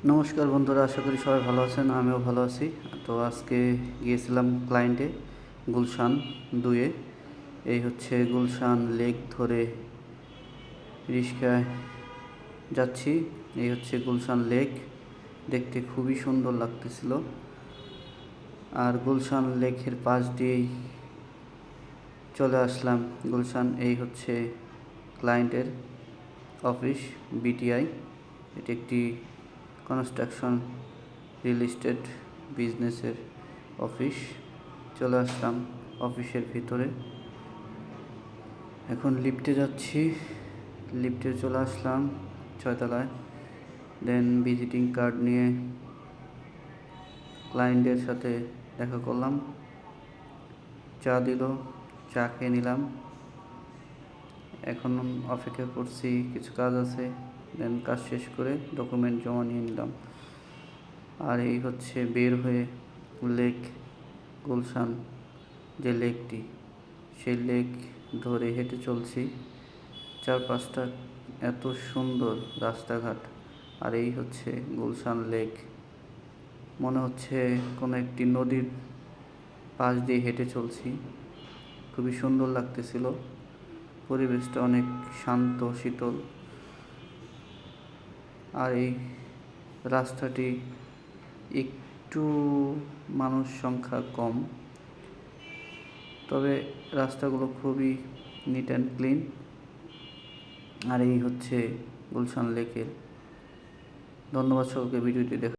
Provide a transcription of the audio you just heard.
নমস্কার বন্ধুরা, আশা করি সবাই ভালো আছেন। আমিও ভালো আছি। তো আজকে গিয়েছিলাম ক্লায়েন্টে গুলশান 2-এ। এই হচ্ছে গুলশান লেক ধরে রিক্সায় যাচ্ছি। এই হচ্ছে গুলশান লেক, দেখতে খুবই সুন্দর লাগতেছিল। আর গুলশান লেকের পাশ দিয়েই চলে আসলাম গুলশান। এই হচ্ছে ক্লায়েন্টের অফিস, বিটিআই। এটি একটি কনস্ট্রাকশন রিয়েল এস্টেট বিজনেসের অফিস। চলে আসলাম অফিসের ভিতরে। এখন লিফটে যাচ্ছি, লিফটে চলে আসলাম 6 তলায়। দেন ভিজিটিং কার্ড নিয়ে ক্লায়েন্টের সাথে দেখা করলাম, চা দিল, চা খেয়ে নিলাম। এখন অপেক্ষা করছি, কিছু কাজ আছে, দেন কাজ শেষ করে ডকুমেন্ট জমা নিয়ে নিলাম। আর এই হচ্ছে বের হয়ে লেক, গুলশান যে লেকটি, সেই লেক ধরে হেঁটে চলছি। চারপাশটা এত সুন্দর রাস্তাঘাট, আর এই হচ্ছে গুলশান লেক। মনে হচ্ছে কোনো একটি নদীর পাশ দিয়ে হেঁটে চলছি। খুবই সুন্দর লাগতেছিল, পরিবেশটা অনেক শান্ত শীতল। আর এই রাস্তাটি একটু মানুষ সংখ্যা কম, তবে রাস্তাগুলো খুবই নিট অ্যান্ড ক্লিন। আর এই হচ্ছে গুলশান লেকের। ধন্যবাদ সকলকে ভিডিওটি দেখা।